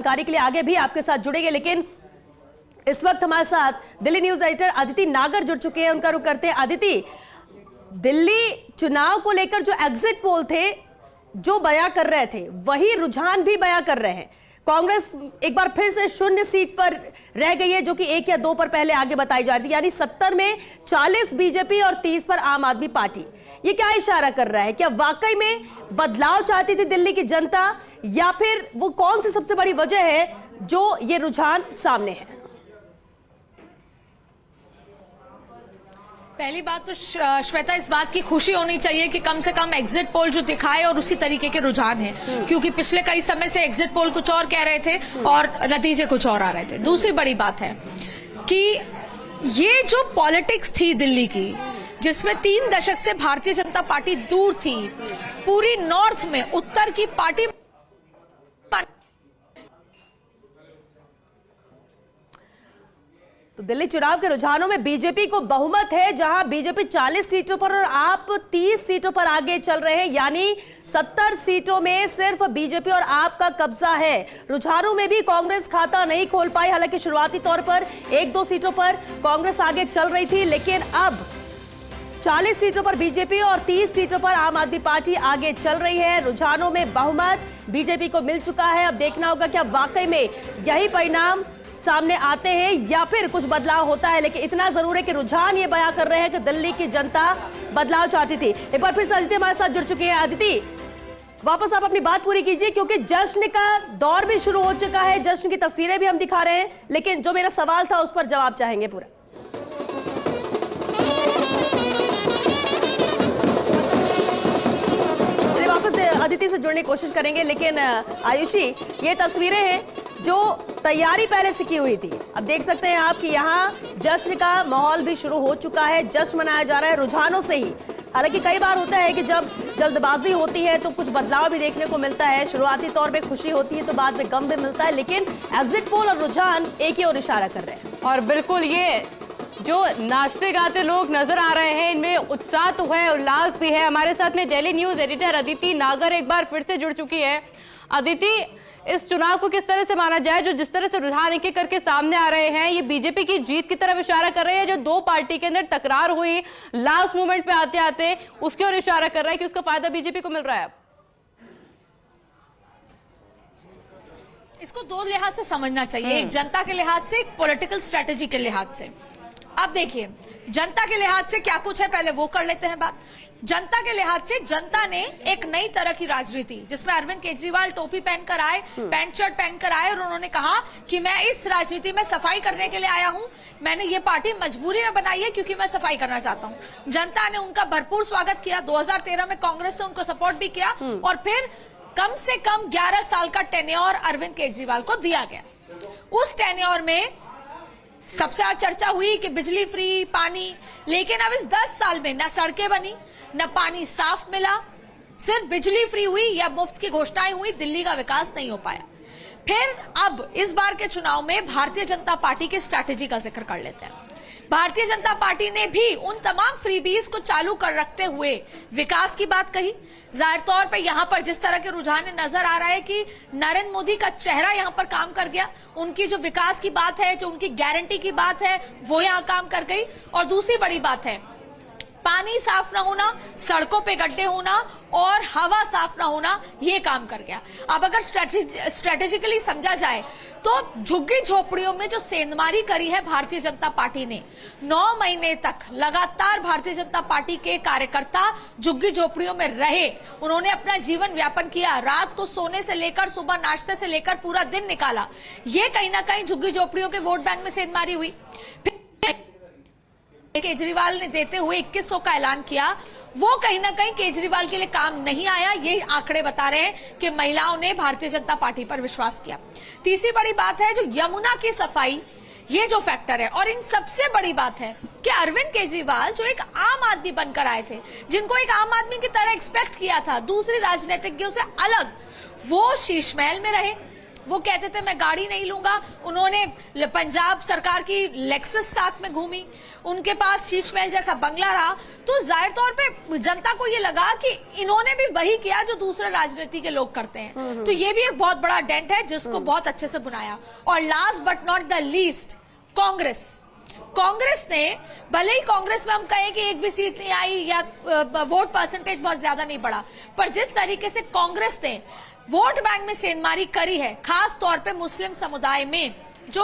जानकारी के लिए आगे भी आपके साथ जुड़ेंगे, लेकिन इस वक्त हमारे साथ दिल्ली न्यूज एडिटर अदिति नागर जुड़ चुके हैं। उनका रुख करते हैं। अदिति, दिल्ली चुनाव को लेकर जो एग्जिट पोल थे जो बयां कर रहे थे, वही रुझान भी बयां कर रहे हैं। कांग्रेस एक बार फिर से 0 सीट पर रह गई है, जो कि 1 या 2 पर पहले आगे बताई जा रही थी। यानी 70 में 40 बीजेपी और 30 पर आम आदमी पार्टी। ये क्या इशारा कर रहा है? क्या वाकई में बदलाव चाहती थी दिल्ली की जनता, या फिर वो कौन सी सबसे बड़ी वजह है जो ये रुझान सामने है? पहली बात तो श्वेता, इस बात की खुशी होनी चाहिए कि कम से कम एग्जिट पोल जो दिखाए और उसी तरीके के रुझान है, क्योंकि पिछले कई समय से एग्जिट पोल कुछ और कह रहे थे और नतीजे कुछ और आ रहे थे। दूसरी बड़ी बात है कि ये जो पॉलिटिक्स थी दिल्ली की, जिसमें 3 दशक से भारतीय जनता पार्टी दूर थी, पूरी नॉर्थ में उत्तर की पार्टी तो दिल्ली चुनाव के रुझानों में बीजेपी को बहुमत है, जहां बीजेपी 40 सीटों पर और आप 30 सीटों पर आगे चल रहे हैं। यानी 70 सीटों में सिर्फ बीजेपी और आप का कब्जा है। रुझानों में भी कांग्रेस खाता नहीं खोल पाई। हालांकि शुरुआती तौर पर 1-2 सीटों पर कांग्रेस आगे चल रही थी, लेकिन अब 40 सीटों पर बीजेपी और 30 सीटों पर आम आदमी पार्टी आगे चल रही है। रुझानों में बहुमत बीजेपी को मिल चुका है। अब देखना होगा क्या वाकई में यही परिणाम सामने आते हैं या फिर कुछ बदलाव होता है। लेकिन इतना जरूर है कि रुझान ये बयां कर रहे हैं कि दिल्ली की जनता बदलाव चाहती थी। एक बार फिर से अदिति हमारे साथ जुड़ चुकी है। अदिति, वापस आप अपनी बात पूरी कीजिए, क्योंकि जश्न का दौर भी शुरू हो चुका है। जश्न की तस्वीरें भी हम दिखा रहे हैं, लेकिन जो मेरा सवाल था उस पर जवाब चाहेंगे पूरा। अदिति से जुड़ने की कोशिश करेंगे, लेकिन आयुषी, ये तस्वीरें हैं जो तैयारी पहले से की हुई थी। अब देख सकते हैं आप कि यहाँ जश्न का माहौल भी शुरू हो चुका है। जश्न मनाया जा रहा है रुझानों से ही। हालांकि कई बार होता है कि जब जल्दबाजी होती है तो कुछ बदलाव भी देखने को मिलता है। शुरुआती तौर पे खुशी होती है तो बाद में गम भी मिलता है, लेकिन एग्जिट पोल और रुझान एक ही ओर इशारा कर रहे हैं। और बिल्कुल ये जो नाचते गाते लोग नजर आ रहे हैं, इनमें उत्साह तो है, उल्लास भी है। हमारे साथ में दिल्ली न्यूज एडिटर अदिति नागर एक बार फिर से जुड़ चुकी है। अदिति, इस चुनाव को किस तरह से माना जाए, जो जिस तरह से रुझान एक एक करके सामने आ रहे हैं, ये बीजेपी की जीत की तरफ इशारा कर रहे हैं? जो 2 पार्टी के अंदर तकरार हुई लास्ट मोमेंट पे आते आते, उसकी ओर इशारा कर रहा है कि उसका फायदा बीजेपी को मिल रहा है? इसको 2 लिहाज से समझना चाहिए, एक जनता के लिहाज से, एक पॉलिटिकल स्ट्रेटेजी के लिहाज से। अब देखिए, जनता के लिहाज से क्या कुछ है, पहले वो कर लेते हैं बात। जनता के लिहाज से जनता ने एक नई तरह की राजनीति, जिसमें अरविंद केजरीवाल टोपी पहनकर आए, पैंट शर्ट पहनकर आए, और उन्होंने कहा कि मैं इस राजनीति में सफाई करने के लिए आया हूं। मैंने ये पार्टी मजबूरी में बनाई है क्योंकि मैं सफाई करना चाहता हूं। जनता ने उनका भरपूर स्वागत किया। 2013 में कांग्रेस ने उनको सपोर्ट भी किया, और फिर कम से कम 11 साल का टेन्योर अरविंद केजरीवाल को दिया गया। उस टेन्योर में सबसे ज्यादा चर्चा हुई कि बिजली फ्री, पानी, लेकिन अब इस 10 साल में न सड़कें बनी, न पानी साफ मिला, सिर्फ बिजली फ्री हुई या मुफ्त की घोषणाएं हुई, दिल्ली का विकास नहीं हो पाया। फिर अब इस बार के चुनाव में भारतीय जनता पार्टी की स्ट्रैटेजी का जिक्र कर लेते हैं। भारतीय जनता पार्टी ने भी उन तमाम फ्रीबीज को चालू कर रखते हुए विकास की बात कही। जाहिर तौर पे यहाँ पर जिस तरह के रुझान नजर आ रहा है कि नरेंद्र मोदी का चेहरा यहाँ पर काम कर गया। उनकी जो विकास की बात है, जो उनकी गारंटी की बात है, वो यहाँ काम कर गई। और दूसरी बड़ी बात है, पानी साफ ना होना, सड़कों पे गड्ढे होना और हवा साफ ना होना, ये काम कर गया। अब अगर स्ट्रेटेजिकली समझा जाए तो झुग्गी झोपड़ियों में जो सेंधमारी करी है भारतीय जनता पार्टी ने, 9 महीने तक लगातार भारतीय जनता पार्टी के कार्यकर्ता झुग्गी झोपड़ियों में रहे। उन्होंने अपना जीवन व्यापन किया, रात को सोने से लेकर सुबह नाश्ते से लेकर पूरा दिन निकाला। ये कहीं ना कहीं झुग्गी झोपड़ियों के वोट बैंक में सेंधमारी हुई। केजरीवाल ने देते हुए 2100 का ऐलान किया, वो कहीं ना कहीं केजरीवाल के लिए काम नहीं आया। ये आंकड़े बता रहे हैं कि महिलाओं ने भारतीय जनता पार्टी पर विश्वास किया। तीसरी बड़ी बात है जो यमुना की सफाई, ये जो फैक्टर है। और इन सबसे बड़ी बात है कि अरविंद केजरीवाल जो एक आम आदमी बनकर आए थे, जिनको एक आम आदमी की तरह एक्सपेक्ट किया था दूसरे राजनीतिज्ञों से अलग, वो शीश महल में रहे, वो कहते थे मैं गाड़ी नहीं लूंगा, उन्होंने पंजाब सरकार की लेक्सस साथ में घूमी, उनके पास शीश महल जैसा बंगला रहा, तो जाहिर तौर पे जनता को ये लगा कि इन्होंने भी वही किया जो दूसरे राजनीति के लोग करते हैं। तो ये भी एक बहुत बड़ा डेंट है जिसको बहुत अच्छे से बुनाया। और last but not the least, Congress ने, भले ही कांग्रेस में हम कहें कि एक भी सीट नहीं आई या वोट परसेंटेज बहुत ज्यादा नहीं बढ़ा, पर जिस तरीके से कांग्रेस ने वोट बैंक में सेंधमारी करी है, खास तौर पे मुस्लिम समुदाय में, जो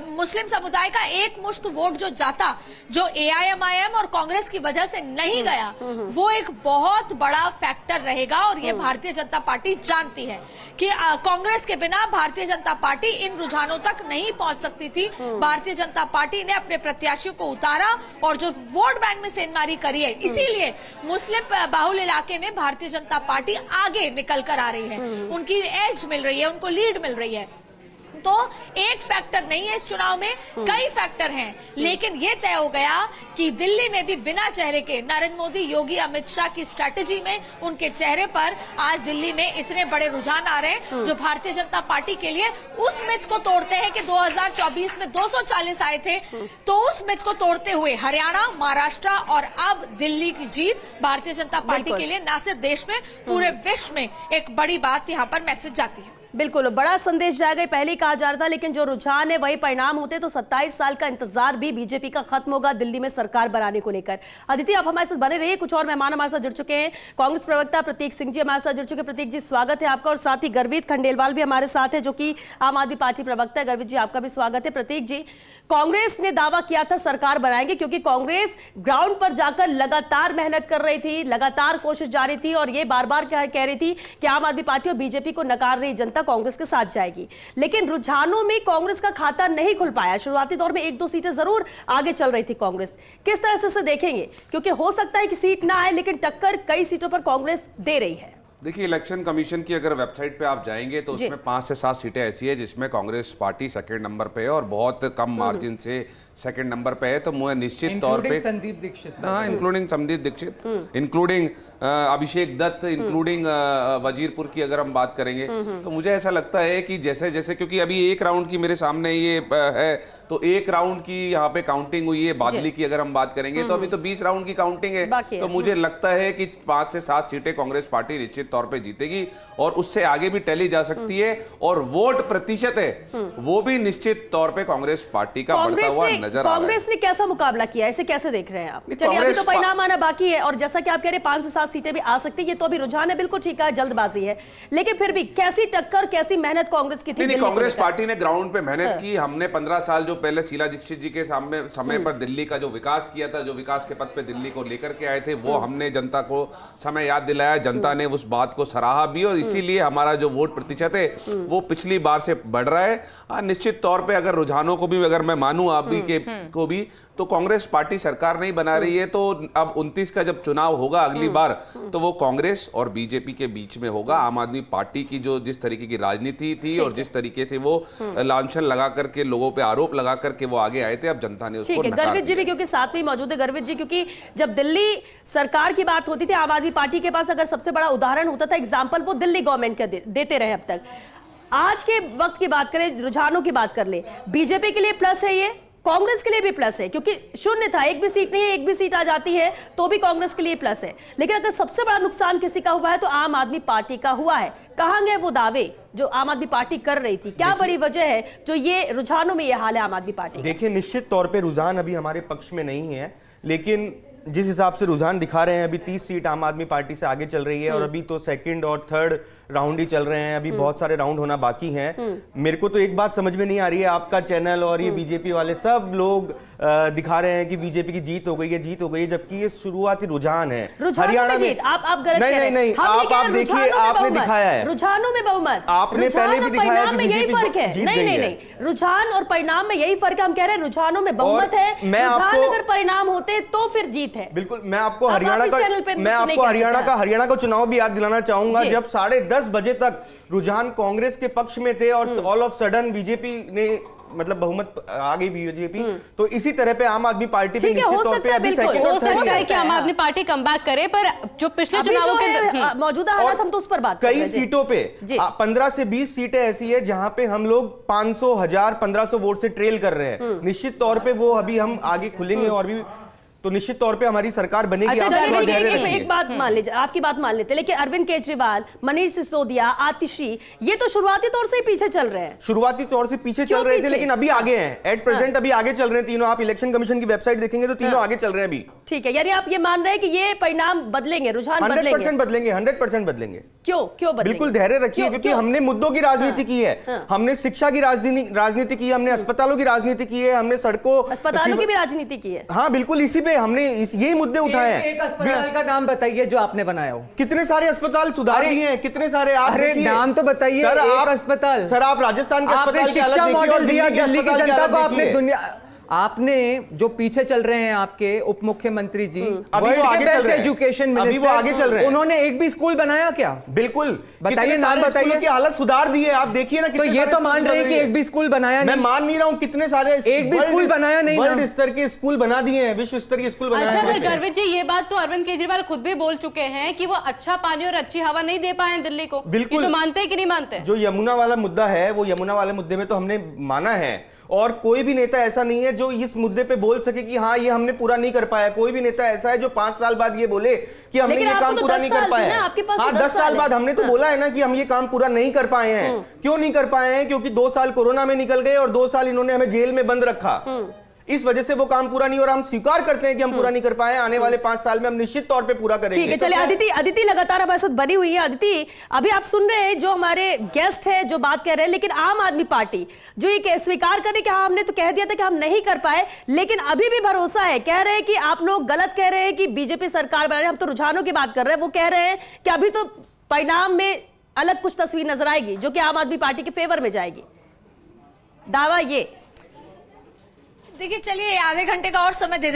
मुस्लिम समुदाय का एक मुश्त वोट जो जाता, जो एआईएमआईएम और कांग्रेस की वजह से नहीं गया, वो एक बहुत बड़ा फैक्टर रहेगा। और ये भारतीय जनता पार्टी जानती है कि कांग्रेस के बिना भारतीय जनता पार्टी इन रुझानों तक नहीं पहुंच सकती थी। भारतीय जनता पार्टी ने अपने प्रत्याशियों को उतारा और जो वोट बैंक में सेंधमारी करी है, इसीलिए मुस्लिम बाहुल इलाके में भारतीय जनता पार्टी आगे निकल कर आ रही है, उनकी एज मिल रही है, उनको लीड मिल रही है। तो एक फैक्टर नहीं है इस चुनाव में, कई फैक्टर हैं, लेकिन ये तय हो गया कि दिल्ली में भी बिना चेहरे के नरेंद्र मोदी, योगी, अमित शाह की स्ट्रैटेजी में उनके चेहरे पर आज दिल्ली में इतने बड़े रुझान आ रहे हैं जो भारतीय जनता पार्टी के लिए उस मिथ को तोड़ते हैं कि 2024 में 240 आए थे, तो उस मिथ को तोड़ते हुए हरियाणा, महाराष्ट्र और अब दिल्ली की जीत भारतीय जनता पार्टी के लिए न सिर्फ देश में, पूरे विश्व में एक बड़ी बात यहाँ पर मैसेज जाती है। बिल्कुल बड़ा संदेश जाएगा, पहले ही कहा जा रहा था, लेकिन जो रुझान है वही परिणाम होते। तो 27 साल का इंतजार भी बीजेपी का खत्म होगा दिल्ली में सरकार बनाने को लेकर। अदिति, आप हमारे साथ बने रहिए, कुछ और मेहमान हमारे साथ जुड़ चुके हैं। कांग्रेस प्रवक्ता प्रतीक सिंह जी हमारे साथ जुड़ चुके हैं। प्रतीक जी, स्वागत है आपका। और साथ ही गर्वित खंडेलवाल भी हमारे साथ है, जो कि आम आदमी पार्टी प्रवक्ता है। गर्वित जी, आपका भी स्वागत है। प्रतीक जी, कांग्रेस ने दावा किया था सरकार बनाएंगे, क्योंकि कांग्रेस ग्राउंड पर जाकर लगातार मेहनत कर रही थी, लगातार कोशिश जारी थी, और ये बार बार कह रही थी कि आम आदमी पार्टी और बीजेपी को नकार रही जनता कांग्रेस के साथ जाएगी। लेकिन रुझानों में कांग्रेस का खाता नहीं खुल पाया। शुरुआती दौर में 1-2 सीटें जरूर आगे चल रही थी कांग्रेस। किस तरह से इसे देखेंगे, क्योंकि हो सकता है कि सीट ना आए, लेकिन टक्कर कई सीटों पर कांग्रेस दे रही है। देखिए, इलेक्शन कमीशन की अगर वेबसाइट पे आप जाएंगे तो उसमें 5 से 7 सीटें ऐसी है जिसमें कांग्रेस पार्टी सेकंड नंबर पे है और बहुत कम मार्जिन से सेकंड नंबर पे है। तो मुझे निश्चित तौर पे संदीप दीक्षित, हाँ, इंक्लूडिंग संदीप दीक्षित, इंक्लूडिंग अभिषेक दत्त, इंक्लूडिंग वजीरपुर की अगर हम बात करेंगे, तो मुझे ऐसा लगता है कि जैसे जैसे, क्योंकि अभी एक राउंड की मेरे सामने ये है, तो एक राउंड की यहाँ पे काउंटिंग हुई है। बादली की अगर हम बात करेंगे तो अभी तो 20 राउंड की काउंटिंग है। तो मुझे लगता है कि 5 से 7 सीटें कांग्रेस पार्टी निश्चित तौर पे जीतेगी और उससे आगे भी टली जा सकती है। और वोट प्रतिशत है वो भी निश्चित तौर पे कांग्रेस पार्टी का बढ़ता हुआ नजर आ रहा है। कांग्रेस ने कैसा मुकाबला किया, इसे कैसे देख रहे हैं आप? चलिए, अभी तो परिणाम आना बाकी है, और जैसा कि आप कह रहे हैं 5 से 7 सीटें भी आ सकती है, ये तो अभी रुझान है, बिल्कुल ठीक है, जल्दबाजी है, लेकिन फिर भी कैसी टक्कर, कैसी मेहनत कांग्रेस की थी? नहीं, कांग्रेस पार्टी ने ग्राउंड पे मेहनत की। हमने 15 साल जो पहले शीला दीक्षित जी के सामने समय पर दिल्ली का जो विकास किया था, जो विकास के पथ पे दिल्ली को लेकर के आए थे, वो हमने जनता को समय याद दिलाया। जनता ने उस बात को सराहा भी, और इसीलिए हमारा जो वोट प्रतिशत है वो पिछली बार से बढ़ रहा है। निश्चित तौर पे अगर रुझानों को भी अगर मैं मानूं आप भी को भी, तो कांग्रेस पार्टी सरकार नहीं बना रही है। तो अब 29 का जब चुनाव होगा अगली बार, तो वो कांग्रेस और बीजेपी के बीच में होगा। आम आदमी पार्टी की जो जिस तरीके की राजनीति थी और जिस तरीके से वो लांछन लगा करके, लोगों पे आरोप लगा करके वो आगे आए थे, अब जनता ने उसको नकार गर्वित जी भी क्योंकि साथ में मौजूद है। गर्वित जी, क्योंकि जब दिल्ली सरकार की बात होती थी, आम आदमी पार्टी के पास अगर सबसे बड़ा उदाहरण होता था, एग्जाम्पल, वो दिल्ली गवर्नमेंट का देते रहे अब तक। आज के वक्त की बात करें, रुझानों की बात कर ले, बीजेपी के लिए प्लस है, ये कांग्रेस के लिए भी प्लस है, क्योंकि शून्य था, एक भी सीट नहीं है, एक भी सीट आ जाती है तो भी कांग्रेस के लिए प्लस है। लेकिन अगर सबसे बड़ा नुकसान किसी का हुआ है तो आम आदमी पार्टी का हुआ है। कहां गए वो दावे जो आम आदमी पार्टी कर रही थी? क्या बड़ी वजह है जो ये रुझानों में ये हाल है आम आदमी पार्टी? देखिए, निश्चित तौर पे रुझान अभी हमारे पक्ष में नहीं है, लेकिन जिस हिसाब से रुझान दिखा रहे हैं, अभी 30 सीट आम आदमी पार्टी से आगे चल रही है, और अभी तो सेकंड और थर्ड राउंड ही चल रहे हैं, अभी बहुत सारे राउंड होना बाकी हैं। मेरे को तो एक बात समझ में नहीं आ रही है, आपका चैनल और ये बीजेपी वाले सब लोग दिखा रहे हैं कि बीजेपी की जीत हो गई है, जीत हो गई है, जबकि ये शुरुआती रुझान है। हरियाणा में आप गलत कह रहे हैं। नहीं, आप देखिए, आपने दिखाया है रुझानों में बहुमत, आपने पहले भी दिखाया कि यही फर्क है। नहीं, रुझान और परिणाम में यही फर्क है। हम कह रहे हैं रुझानों में बहुमत है, रुझान अगर परिणाम होते तो फिर जीत है। बिल्कुल, मैं आपको हरियाणा का चुनाव भी याद दिलाना चाहूंगा, जब 10:30 बजे तक रुझान कांग्रेस के पक्ष में थे और ऑल ऑफ सडन बीजेपी ने मतलब बहुमत आ गई बीजेपी, तो इसी तरह पे आम आदमी पार्टी भी ठीक है, निश्चित हो तौर पे सकता है, अभी बिल्कुल। सेकंड हो और थर्ड सकता है है। कि आम आदमी पार्टी कम बैक करे, पर जो पिछले अभी चुनावों जो के है, अंदर मौजूदा हालात हम तो उस पर बात कर रहे कई हैं। जी। सीटों पे जी। 15 से 20 सीटें ऐसी है जहां पे हम लोग 500, 1000, 1500 वोट से ट्रेल कर रहे हैं। निश्चित तौर पे वो अभी हम आगे खुलेंगे और भी, तो निश्चित तौर पे हमारी सरकार बनेगी। अच्छा, आप चलिए, बहुत ठीक है, धैर्य एक रखिए। बात मान लीजिए, आपकी बात मान लेते हैं, लेकिन अरविंद केजरीवाल, मनीष सिसोदिया, आतिशी, ये तो शुरुआती तौर से ही पीछे चल रहे हैं। शुरुआती तौर से पीछे क्यों चल रहे थे, पीछे? लेकिन अभी आगे हैं। एट प्रेजेंट अभी आगे चल रहे हैं तीनों। आप इलेक्शन कमीशन की वेबसाइट देखेंगे तो तीनों आगे चल रहे हैं अभी। ठीक है, यानी आप ये मान रहे हैं कि ये परिणाम बदलेंगे, रुझान 100% बदलेंगे। बदलेंगे, 100% बदलेंगे। क्यों बदलेंगे? बिल्कुल धैर्य रखिए, क्यों? क्योंकि क्यों? हमने मुद्दों की राजनीति की है, हाँ। हमने शिक्षा की राजनीति की है, हमने अस्पतालों की राजनीति की है, हमने सड़कों अस्पतालों की भी राजनीति की है। हाँ बिल्कुल, इसी पे हमने यही मुद्दे उठाए हैं। एक अस्पताल का नाम बताइए जो आपने बनाया हो। कितने सारे अस्पताल सुधार अरे- दिए हैं, कितने सारे आप अरे देखिए। नाम तो बताइए, सर, एक आप अस्पताल। सर, आप राजस्थान के आपने अस्पताल की हालत शिक्षा देखिए और मॉडल दिया के दिल्ली की अस्पताल जनता को। हालत आपने देखिए। दुनिया, आपने जो पीछे चल रहे हैं आपके उप मुख्यमंत्री जी, अभी वर्ल्ड वो के आगे चल बेस्ट रहे हैं। एजुकेशन अभी वो मिनिस्टर, आगे चल रहे हैं। उन्होंने एक भी स्कूल बनाया क्या? बिल्कुल, बताइए, कितने नाम सारे बताइए। स्कूलों की हालत सुधार दी है। आप देखिए ना, तो कितने ये सारे तो स्कूल मान रहे हैं बन कि रहे एक भी स्कूल बनाया मैं नहीं। मान नहीं रहा हूं, कितने सारे एक भी स्कूल बनाया नहीं ना। वर्ल्ड स्तर के स्कूल बना दिए हैं, विश्व स्तर के स्कूल बनाए अच्छा, हैं। पर गर्वित जी, ये बात तो अरविंद केजरीवाल खुद भी बोल चुके हैं कि वो अच्छा पानी और अच्छी हवा नहीं दे पाए हैं दिल्ली को। बिल्कुल। ये तो मानते हैं कि नहीं मानते? जो यमुना वाला मुद्दा है, वो यमुना वाले मुद्दे में तो हमने माना है, और कोई भी नेता ऐसा नहीं है जो इस मुद्दे पे बोल सके कि हाँ ये हमने पूरा नहीं कर पाया। कोई भी नेता ऐसा है जो 5 साल बाद ये बोले कि हमने लेकिन ये आपको काम तो पूरा 10 नहीं कर साल पाया थे ना, आपके पास तो हाँ 10 10 साल साल बाद है। हमने तो हाँ। बोला है ना कि हम ये काम पूरा नहीं कर पाए हैं। क्यों नहीं कर पाए हैं? क्योंकि 2 साल कोरोना में निकल गए और 2 साल इन्होंने हमें जेल में बंद रखा। इस वजह से वो काम पूरा नहीं, और हम स्वीकार करते हैं कि हम पूरा नहीं कर पाए। आने वाले 5 साल में हम निश्चित तौर पे पूरा करेंगे। ठीक है, चलिए, अदिति लगातार हमारे साथ बनी हुई है। अदिति, अभी आप सुन रहे हैं जो हमारे गेस्ट है जो बात कह रहे हैं, लेकिन आम आदमी पार्टी जो ये स्वीकार करे कि हाँ हमने तो कह दिया था कि हम नहीं कर पाए, लेकिन अभी भी भरोसा है। कह रहे हैं कि आप लोग गलत कह रहे हैं कि बीजेपी सरकार बना रही है, हम तो रुझानों की बात कर रहे हैं। वो कह रहे हैं कि अभी तो परिणाम में अलग कुछ तस्वीर नजर आएगी जो कि आम आदमी पार्टी के फेवर में जाएगी। दावा ये देखिए, चलिए आधे घंटे का और समय दे